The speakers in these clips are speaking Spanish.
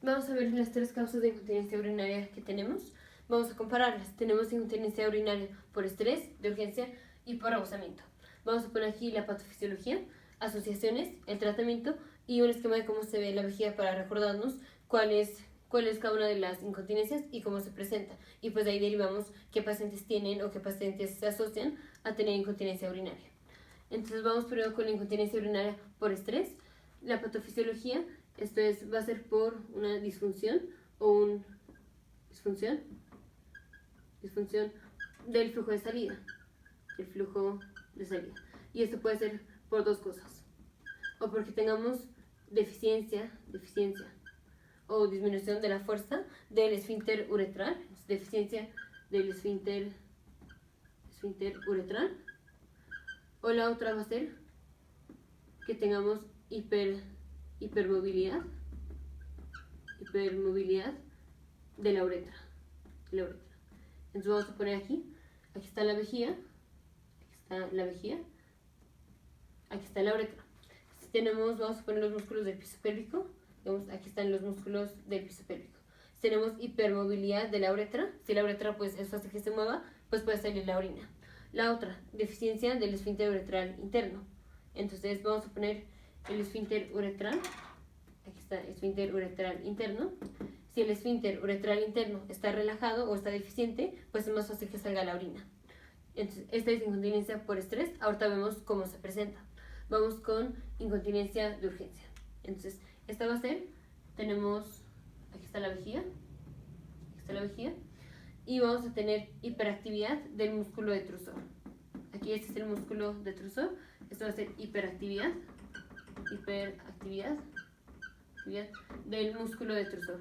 Vamos a ver las tres causas de incontinencia urinaria que tenemos. Vamos a compararlas. Tenemos incontinencia urinaria por estrés, de urgencia y por agotamiento. Vamos a poner aquí la patofisiología, asociaciones, el tratamiento y un esquema de cómo se ve la vejiga para recordarnos cuál es cada una de las incontinencias y cómo se presenta. Y pues de ahí derivamos qué pacientes tienen o qué pacientes se asocian a tener incontinencia urinaria. Entonces vamos primero con la incontinencia urinaria por estrés. La patofisiología, esto va a ser por una disfunción o un disfunción del flujo de salida. El flujo de salida. Y esto puede ser por dos cosas. O porque tengamos deficiencia o disminución de la fuerza del esfínter uretral, deficiencia del esfínter uretral. O la otra va a ser que tengamos hipermovilidad de la uretra. Entonces vamos a poner aquí está la vejiga, aquí está la uretra. Si vamos a poner los músculos del piso pélvico, aquí están los músculos del piso pélvico. Si tenemos hipermovilidad de la uretra, si la uretra pues es fácil que se mueva, pues puede salir la orina. La otra, deficiencia del esfínter uretral interno. Entonces vamos a poner el esfínter uretral, aquí está el esfínter uretral interno. Si el esfínter uretral interno está relajado o está deficiente, pues es más fácil que salga la orina. Entonces, esta es incontinencia por estrés. Ahorita vemos cómo se presenta. Vamos con incontinencia de urgencia. Entonces, esta va a ser, aquí está la vejiga, y vamos a tener hiperactividad del músculo detrusor. Aquí este es el músculo detrusor. Esto va a ser hiperactividad del músculo detrusor.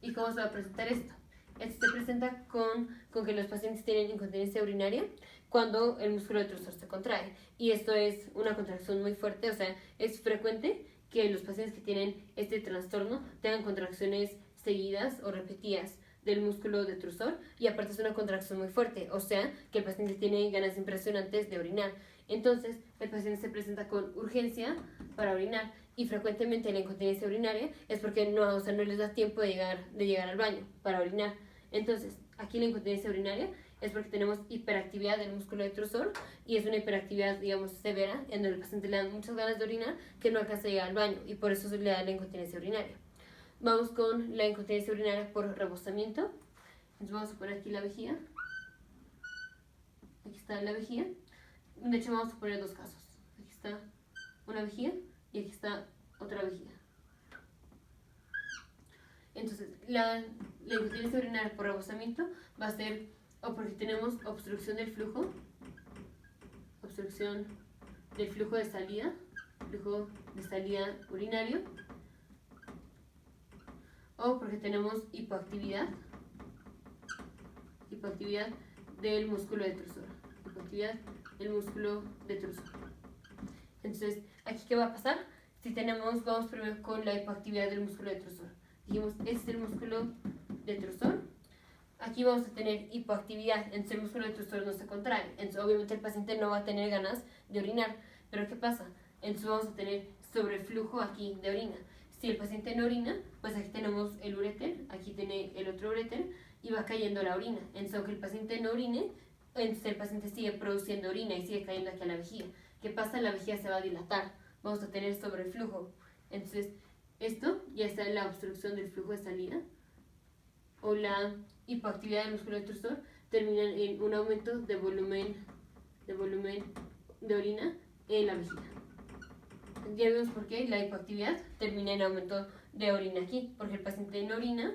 ¿Y cómo se va a presentar esto? Esto se presenta con que los pacientes tienen incontinencia urinaria cuando el músculo detrusor se contrae. Y esto es una contracción muy fuerte, o sea, es frecuente que los pacientes que tienen este trastorno tengan contracciones seguidas o repetidas del músculo detrusor, y aparte es una contracción muy fuerte, o sea, que el paciente tiene ganas impresionantes de orinar. Entonces, el paciente se presenta con urgencia para orinar, y frecuentemente la incontinencia urinaria es porque no les da tiempo de llegar al baño para orinar. Entonces, aquí la incontinencia urinaria es porque tenemos hiperactividad del músculo detrusor, y es una hiperactividad, digamos, severa, en donde el paciente le dan muchas ganas de orinar que no alcanza a llegar al baño, y por eso se le da la incontinencia urinaria. Vamos con la incontinencia urinaria por rebosamiento. Entonces vamos a poner aquí la vejiga. Aquí está la vejiga. De hecho vamos a poner dos casos. Aquí está una vejiga y aquí está otra vejiga. Entonces la incontinencia urinaria por rebosamiento va a ser o porque tenemos obstrucción del flujo de salida, urinario, o porque tenemos hipoactividad del músculo detrusor. Entonces, ¿aquí qué va a pasar? Vamos primero con la hipoactividad del músculo detrusor. Dijimos, este es el músculo detrusor. Aquí vamos a tener hipoactividad, entonces el músculo detrusor no se contrae. Entonces, obviamente el paciente no va a tener ganas de orinar. Pero ¿qué pasa? Entonces vamos a tener sobreflujo aquí de orina. Si el paciente no orina, pues aquí tenemos el uréter, aquí tiene el otro uréter, y va cayendo la orina. Entonces, aunque el paciente no orine, entonces el paciente sigue produciendo orina y sigue cayendo aquí a la vejiga. ¿Qué pasa? La vejiga se va a dilatar. Vamos a tener sobreflujo. Entonces, esto ya está en la obstrucción del flujo de salida o la hipoactividad del músculo detrusor, terminan en un aumento de volumen de orina en la vejiga. Ya vemos por qué la hipoactividad termina en aumento de orina aquí, porque el paciente no orina,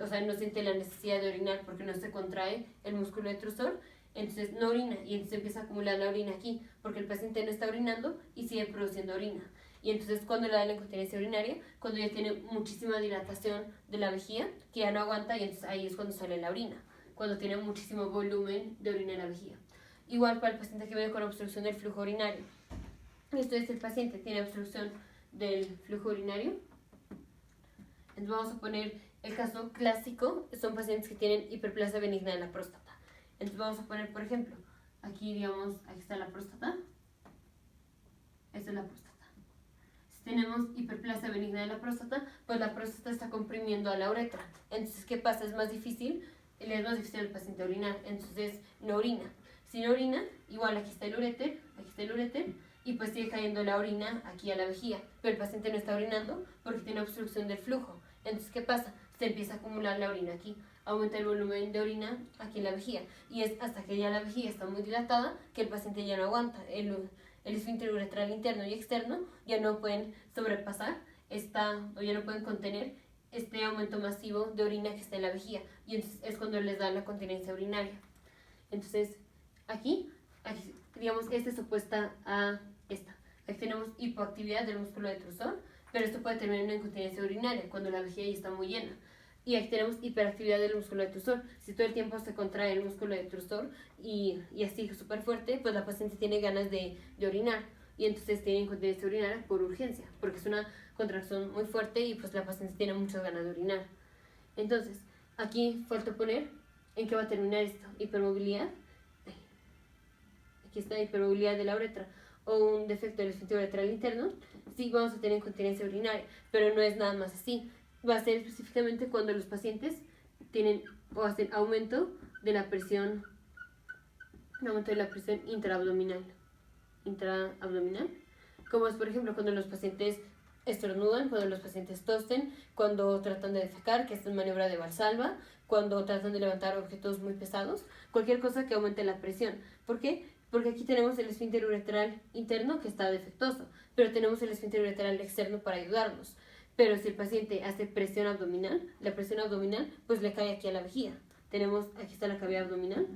o sea, no siente la necesidad de orinar porque no se contrae el músculo detrusor, entonces no orina y entonces empieza a acumular la orina aquí, porque el paciente no está orinando y sigue produciendo orina. Y entonces cuando le da la incontinencia urinaria, cuando ya tiene muchísima dilatación de la vejiga, que ya no aguanta, y entonces ahí es cuando sale la orina, cuando tiene muchísimo volumen de orina en la vejiga. Igual para el paciente que viene con obstrucción del flujo urinario. Entonces el paciente tiene obstrucción del flujo urinario. Entonces vamos a poner el caso clásico, son pacientes que tienen hiperplasia benigna de la próstata. Entonces vamos a poner, por ejemplo, aquí está la próstata. Esta es la próstata. Si tenemos hiperplasia benigna de la próstata, pues la próstata está comprimiendo a la uretra. Entonces, ¿qué pasa? Le es más difícil al paciente orinar, entonces no orina. Si no orina, igual aquí está el uréter, y pues sigue cayendo la orina aquí a la vejiga, pero el paciente no está orinando porque tiene obstrucción del flujo. Entonces, ¿qué pasa? Se empieza a acumular la orina aquí, aumenta el volumen de orina aquí en la vejiga, y es hasta que ya la vejiga está muy dilatada que el paciente ya no aguanta. El esfínter uretral interno y externo ya no pueden sobrepasar o ya no pueden contener este aumento masivo de orina que está en la vejiga, y entonces es cuando les da la continencia urinaria. Entonces, aquí digamos, esta es opuesta a esta. Aquí tenemos hipoactividad del músculo detrusor, pero esto puede terminar en una incontinencia urinaria cuando la vejiga ya está muy llena. Y aquí tenemos hiperactividad del músculo detrusor. Si todo el tiempo se contrae el músculo detrusor y así súper fuerte, pues la paciente tiene ganas de orinar, y entonces tiene incontinencia urinaria por urgencia, porque es una contracción muy fuerte y pues la paciente tiene muchas ganas de orinar. Entonces, aquí falta poner en qué va a terminar esto. Hipermovilidad. Aquí está hipermovilidad de la uretra o un defecto del esfínter uretral interno. Sí, vamos a tener incontinencia urinaria, pero no es nada más así. Va a ser específicamente cuando los pacientes tienen o hacen aumento de la presión intraabdominal, como es por ejemplo cuando los pacientes estornudan, cuando los pacientes tosen, cuando tratan de defecar, que es maniobra de Valsalva, cuando tratan de levantar objetos muy pesados, cualquier cosa que aumente la presión. ¿Por qué? Porque aquí tenemos el esfínter uretral interno que está defectuoso, pero tenemos el esfínter uretral externo para ayudarnos. Pero si el paciente hace presión abdominal, la presión abdominal pues le cae aquí a la vejiga. Aquí está la cavidad abdominal,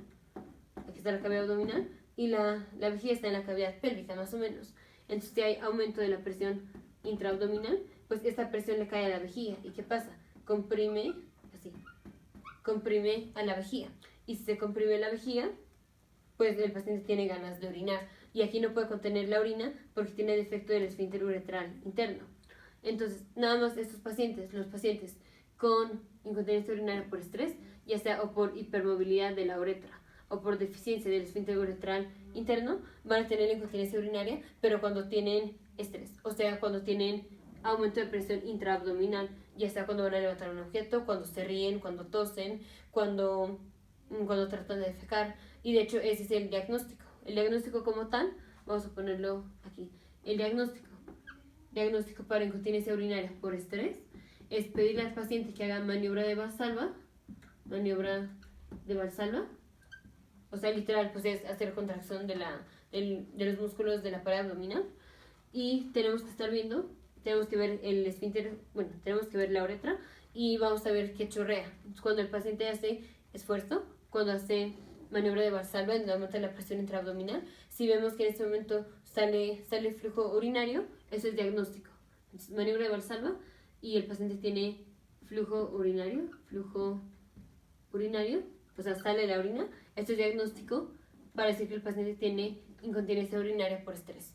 y la vejiga está en la cavidad pélvica más o menos. Entonces, si hay aumento de la presión intraabdominal, pues esta presión le cae a la vejiga. ¿Y qué pasa? Comprime a la vejiga. Y si se comprime la vejiga, pues el paciente tiene ganas de orinar. Y aquí no puede contener la orina porque tiene defecto del esfínter uretral interno. Entonces, nada más los pacientes con incontinencia urinaria por estrés, ya sea o por hipermovilidad de la uretra o por deficiencia del esfínter uretral interno, van a tener incontinencia urinaria, pero cuando tienen estrés, o sea, cuando tienen aumento de presión intraabdominal, ya sea cuando van a levantar un objeto, cuando se ríen, cuando tosen, cuando tratan de defecar. Y de hecho ese es el diagnóstico. El diagnóstico como tal, vamos a ponerlo aquí. El diagnóstico para incontinencia urinaria por estrés es pedirle al paciente que haga maniobra de Valsalva, o sea, literal, pues es hacer contracción de los músculos de la pared abdominal, y tenemos que ver el esfínter, tenemos que ver la uretra, y vamos a ver qué chorrea. Entonces, cuando el paciente hace esfuerzo, cuando hace maniobra de Valsalva, en el aumento de la presión intraabdominal, si vemos que en este momento sale flujo urinario, eso es diagnóstico. Entonces, maniobra de Valsalva y el paciente tiene flujo urinario, o sea, sale la orina. Esto es diagnóstico para decir que el paciente tiene incontinencia urinaria por estrés.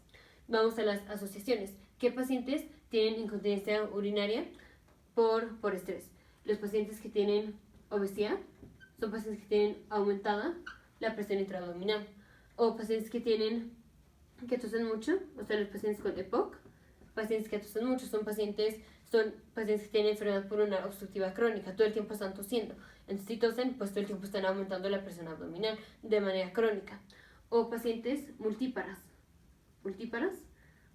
Vamos a las asociaciones. ¿Qué pacientes tienen incontinencia urinaria por estrés? Los pacientes que tienen obesidad son pacientes que tienen aumentada la presión intraabdominal, o pacientes que tosen mucho, o sea, los pacientes con EPOC. Pacientes que tosen mucho son pacientes que tienen enfermedad pulmonar obstructiva crónica, todo el tiempo están tosiendo. Entonces, si tosen, pues todo el tiempo están aumentando la presión abdominal de manera crónica. O pacientes multíparas,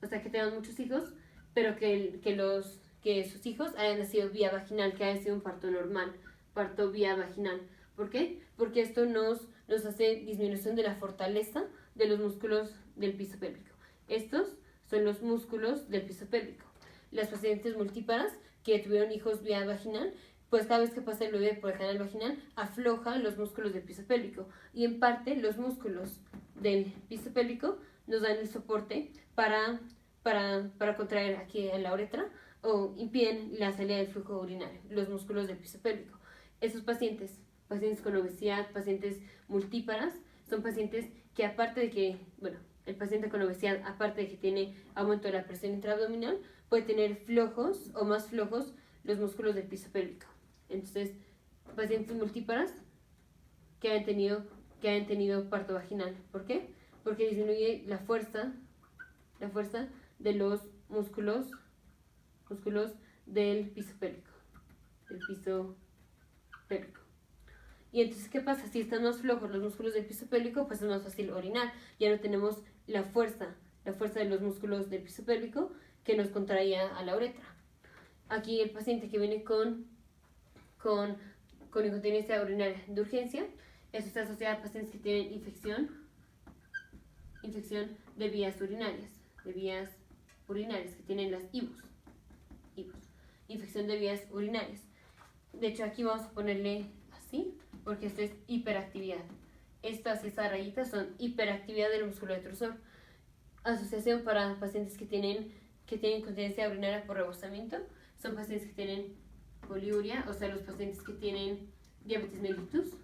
o sea, que tengan muchos hijos, pero que sus hijos hayan nacido vía vaginal, que haya sido un parto normal, parto vía vaginal. ¿Por qué? Porque esto nos hace disminución de la fortaleza de los músculos del piso pélvico. Estos son los músculos del piso pélvico. Las pacientes multíparas que tuvieron hijos vía vaginal, pues cada vez que pasa el bebé por el canal vaginal, afloja los músculos del piso pélvico, y en parte los músculos del piso pélvico nos dan el soporte para contraer aquí en la uretra, o impiden la salida del flujo urinario, los músculos del piso pélvico. Esos pacientes con obesidad, pacientes multíparas, son pacientes que aparte de que, el paciente con obesidad, aparte de que tiene aumento de la presión intraabdominal, puede tener flojos o más flojos los músculos del piso pélvico. Entonces, pacientes multíparas que hayan tenido parto vaginal. ¿Por qué? Porque disminuye la fuerza de los músculos músculos del piso pélvico. Y entonces, ¿qué pasa? Si están más flojos los músculos del piso pélvico, pues es más fácil orinar. Ya no tenemos la fuerza de los músculos del piso pélvico que nos contraía a la uretra. Aquí el paciente que viene con incontinencia urinaria de urgencia, esto está asociado a pacientes que tienen infección de vías urinarias, que tienen las IBUs, infección de vías urinarias. De hecho, aquí vamos a ponerle así, porque esto es hiperactividad. Estas y estas rayitas son hiperactividad del músculo detrusor. Asociación para pacientes que tienen incontinencia urinaria por rebosamiento, son pacientes que tienen poliuria, o sea, los pacientes que tienen diabetes mellitus.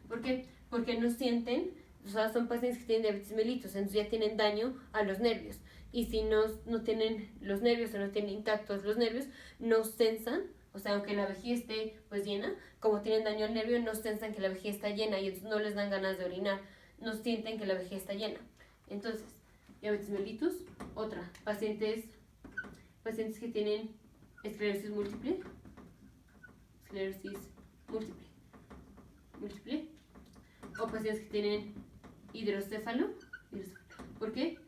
¿Por qué? Porque no sienten, o sea, son pacientes que tienen diabetes mellitus, entonces ya tienen daño a los nervios. Y si no tienen los nervios o no tienen intactos los nervios, no sensan, o sea, aunque la vejiga esté pues llena, como tienen daño al nervio, no sensan que la vejiga está llena y entonces no les dan ganas de orinar, no sienten que la vejiga está llena. Entonces, diabetes mellitus, otra, pacientes que tienen esclerosis múltiple, o pacientes que tienen hidrocéfalo. ¿Por qué?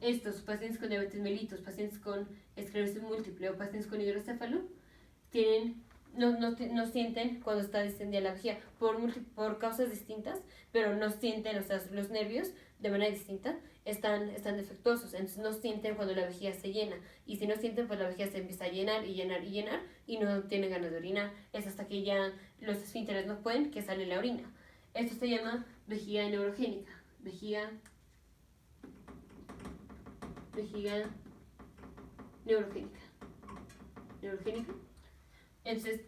Estos pacientes con diabetes mellitus, pacientes con esclerosis múltiple o pacientes con hidrocéfalo no sienten cuando está distendida la vejiga por causas distintas, pero no sienten, o sea, los nervios de manera distinta están defectuosos, entonces no sienten cuando la vejiga se llena, y si no sienten, pues la vejiga se empieza a llenar y no tienen ganas de orinar. Es hasta que ya los esfínteres no pueden, que sale la orina. Esto se llama vejiga neurogénica. Vejiga neurogénica. Entonces,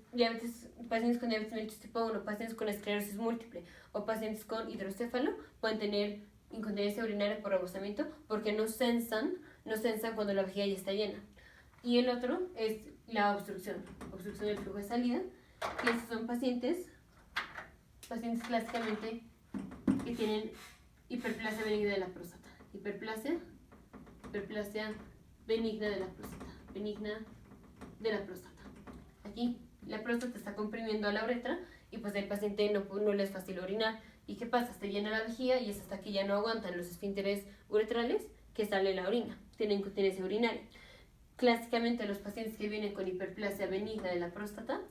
pacientes con diabetes mellitus tipo 1, pacientes con esclerosis múltiple o pacientes con hidrocéfalo pueden tener incontinencia urinaria por rebosamiento porque no sensan cuando la vejiga ya está llena. Y el otro es la obstrucción del flujo de salida, que estos son pacientes clásicamente que tienen hiperplasia benigna de la próstata. Hiperplasia benigna de la próstata. Aquí la próstata está comprimiendo a la uretra y pues el paciente no le es fácil orinar. ¿Y qué pasa? Se llena la vejiga y es hasta que ya no aguantan los esfínteres uretrales que sale la orina. Tienen incontinencia urinaria. Clásicamente los pacientes que vienen con hiperplasia benigna de la próstata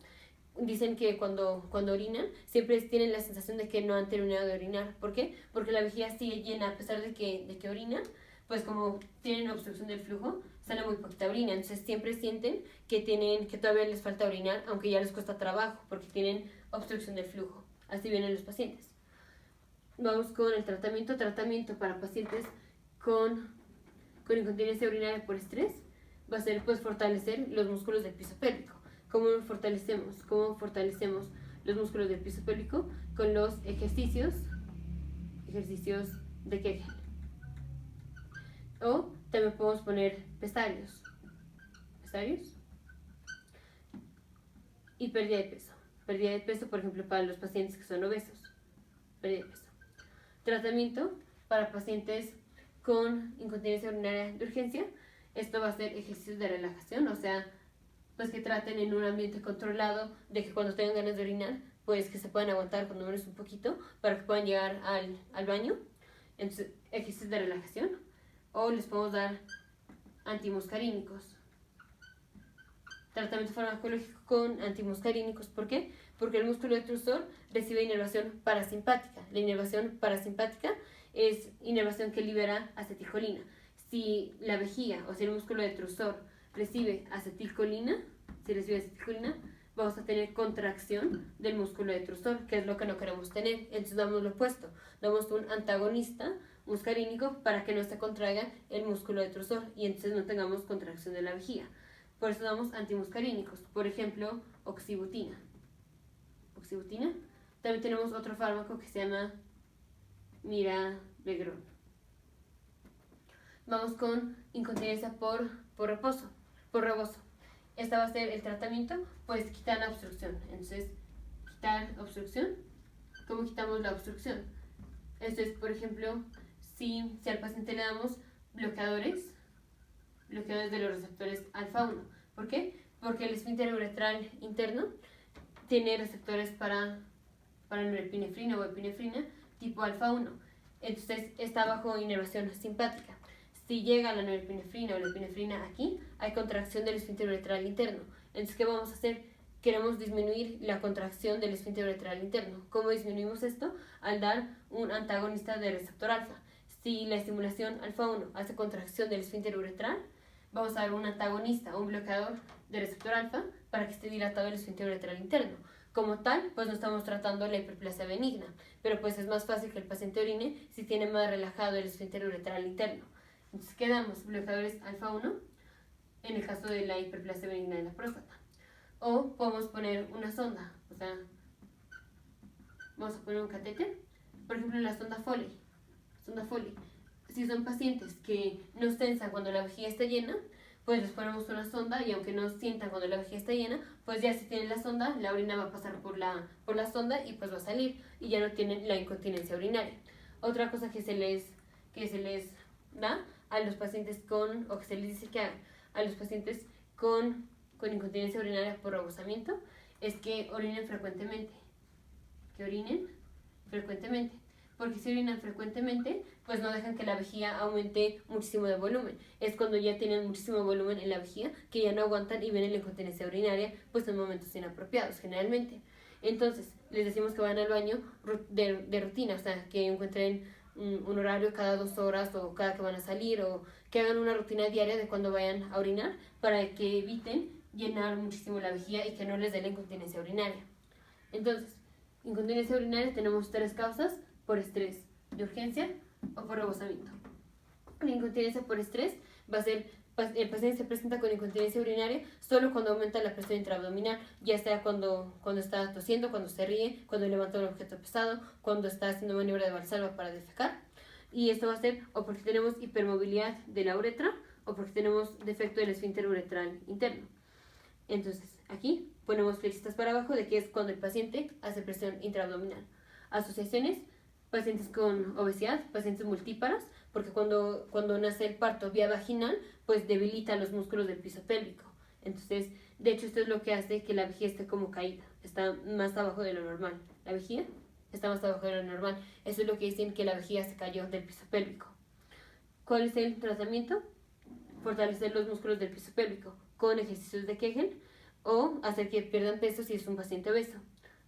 dicen que cuando orinan siempre tienen la sensación de que no han terminado de orinar. ¿Por qué? Porque la vejiga sigue llena a pesar de que orinan, pues como tienen obstrucción del flujo, sale muy poquita orina, entonces siempre sienten que todavía les falta orinar, aunque ya les cuesta trabajo porque tienen obstrucción del flujo. Así vienen los pacientes. Vamos con el tratamiento para pacientes con incontinencia urinaria por estrés. Va a ser pues fortalecer los músculos del piso pélvico. ¿Cómo fortalecemos los músculos del piso pélvico? Con los ejercicios de Kegel. O también podemos poner pesarios y pérdida de peso, por ejemplo, para los pacientes que son obesos. Pérdida de peso. Tratamiento para pacientes con incontinencia urinaria de urgencia. Esto va a ser ejercicios de relajación, o sea, pues que traten en un ambiente controlado, de que cuando tengan ganas de orinar, pues que se puedan aguantar cuando menos un poquito para que puedan llegar al baño. Entonces, ejercicios de relajación. O les podemos dar antimuscarínicos. Tratamiento farmacológico con antimuscarínicos. ¿Por qué? Porque el músculo detrusor recibe inervación parasimpática. La inervación parasimpática es inervación que libera acetilcolina. Si la vejiga o si el músculo detrusor recibe acetilcolina, vamos a tener contracción del músculo detrusor, que es lo que no queremos tener. Entonces damos lo opuesto, damos un antagonista muscarínico para que no se contraiga el músculo detrusor y entonces no tengamos contracción de la vejiga. Por eso damos antimuscarínicos, por ejemplo, oxibutina. También tenemos otro fármaco que se llama miravigrón. Vamos con incontinencia por rebozo. Este va a ser el tratamiento, pues quitar la obstrucción. Entonces, quitar obstrucción. ¿Cómo quitamos la obstrucción? Esto es, por ejemplo, si al paciente le damos bloqueadores bloqueadores de los receptores alfa 1. ¿Por qué? Porque el esfínter uretral interno tiene receptores para norepinefrina o epinefrina tipo alfa 1. Entonces está bajo inervación simpática. Si llega la norepinefrina o la epinefrina aquí, hay contracción del esfínter uretral interno. Entonces, ¿qué vamos a hacer? Queremos disminuir la contracción del esfínter uretral interno. ¿Cómo disminuimos esto? Al dar un antagonista del receptor alfa. Si la estimulación alfa 1 hace contracción del esfínter uretral, vamos a dar un antagonista, un bloqueador del receptor alfa para que esté dilatado el esfínter uretral interno. Como tal, pues no estamos tratando la hiperplasia benigna, pero pues es más fácil que el paciente orine si tiene más relajado el esfínter uretral interno. Entonces quedamos bloqueadores alfa 1 en el caso de la hiperplasia benigna de la próstata. O podemos poner una sonda, o sea, vamos a poner un catéter, por ejemplo la sonda Foley. Si son pacientes que no sensan cuando la vejiga está llena, pues les ponemos una sonda y aunque no sientan cuando la vejiga está llena, pues ya si tienen la sonda, la orina va a pasar por la sonda y pues va a salir y ya no tienen la incontinencia urinaria. Otra cosa que se les da a los pacientes o que se les dice que hagan a los pacientes con incontinencia urinaria por rebosamiento es que orinen frecuentemente. Porque si orinan frecuentemente, pues no dejan que la vejiga aumente muchísimo de volumen. Es cuando ya tienen muchísimo volumen en la vejiga que ya no aguantan y viene la incontinencia urinaria, pues en momentos inapropiados, generalmente. Entonces, les decimos que van al baño de rutina, o sea, que encuentren un horario cada 2 horas o cada que van a salir, o que hagan una rutina diaria de cuando vayan a orinar para que eviten llenar muchísimo la vejiga y que no les dé la incontinencia urinaria. Entonces, incontinencia urinaria tenemos 3 causas: por estrés de urgencia o por rebosamiento. La incontinencia por estrés va a ser, el paciente se presenta con incontinencia urinaria solo cuando aumenta la presión intraabdominal, ya sea cuando está tosiendo, cuando se ríe, cuando levanta un objeto pesado, cuando está haciendo maniobra de valsalva para defecar. Y esto va a ser o porque tenemos hipermovilidad de la uretra o porque tenemos defecto del esfínter uretral interno. Entonces, aquí ponemos flechitas para abajo de que es cuando el paciente hace presión intraabdominal. Asociaciones: pacientes con obesidad, pacientes multíparas, porque cuando nace el parto vía vaginal, pues debilita los músculos del piso pélvico. Entonces, de hecho, esto es lo que hace que la vejiga esté como caída, está más abajo de lo normal. La vejiga está más abajo de lo normal. Eso es lo que dicen que la vejiga se cayó del piso pélvico. ¿Cuál es el tratamiento? Fortalecer los músculos del piso pélvico con ejercicios de Kegel o hacer que pierdan peso si es un paciente obeso.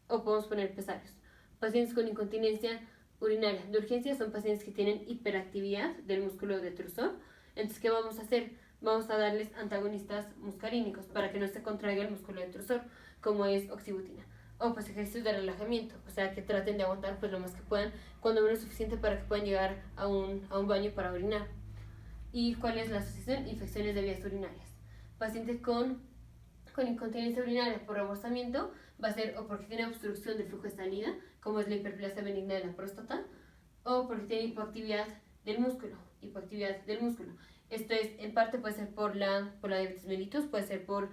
O podemos poner pesarios. Pacientes con incontinencia urinaria de urgencia son pacientes que tienen hiperactividad del músculo detrusor. Entonces, ¿qué vamos a hacer? Vamos a darles antagonistas muscarínicos para que no se contraiga el músculo detrusor, como es oxibutina. O pues ejercicios de relajamiento, o sea, que traten de aguantar pues lo más que puedan, cuando menos suficiente para que puedan llegar a un baño para orinar. ¿Y cuál es la asociación? Infecciones de vías urinarias. Pacientes con incontinencia urinaria por rebosamiento va a ser o porque tiene obstrucción del flujo de salida, como es la hiperplasia benigna de la próstata, o porque tiene hipoactividad del músculo. Esto es, en parte puede ser por la diabetes mellitus, puede ser por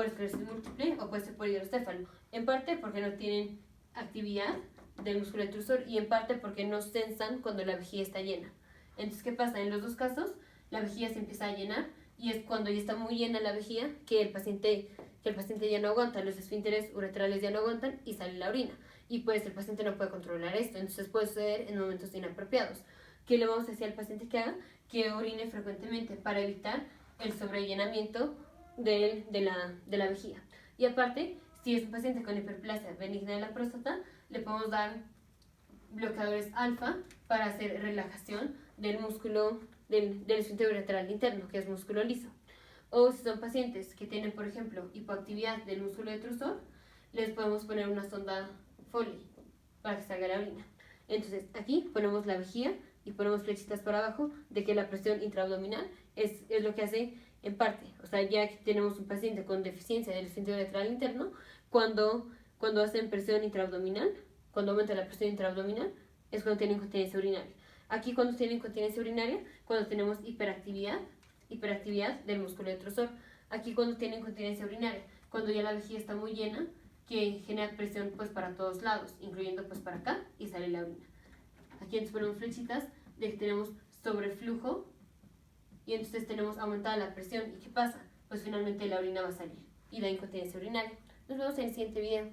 esclerosis múltiple o puede ser por hidrocéfalo. En parte porque no tienen actividad del músculo detrusor y en parte porque no sensan cuando la vejiga está llena. Entonces, ¿qué pasa? En los dos casos, la vejiga se empieza a llenar y es cuando ya está muy llena la vejiga que el paciente ya no aguanta, los esfínteres uretrales ya no aguantan y sale la orina. Y pues el paciente no puede controlar esto, entonces puede suceder en momentos inapropiados. ¿Qué le vamos a decir al paciente que haga? Que orine frecuentemente para evitar el sobrellenamiento de la vejiga. Y aparte, si es un paciente con hiperplasia benigna de la próstata, le podemos dar bloqueadores alfa para hacer relajación del músculo del esfínter uretral interno, que es músculo liso. O si son pacientes que tienen, por ejemplo, hipoactividad del músculo detrusor, les podemos poner una sonda Foley para que salga la orina. Entonces, aquí ponemos la vejiga y ponemos flechitas para abajo de que la presión intraabdominal es lo que hace en parte. O sea, ya que tenemos un paciente con deficiencia del esfínter uretral interno, cuando hacen presión intraabdominal, cuando aumenta la presión intraabdominal, es cuando tienen incontinencia urinaria. Aquí cuando tienen incontinencia urinaria, cuando tenemos hiperactividad del músculo detrusor. Aquí cuando tienen incontinencia urinaria, cuando ya la vejiga está muy llena, que genera presión pues para todos lados, incluyendo pues para acá y sale la orina. Aquí nos ponemos flechitas de que tenemos sobreflujo y entonces tenemos aumentada la presión. ¿Y qué pasa? Pues finalmente la orina va a salir y da incontinencia urinaria. Nos vemos en el siguiente video.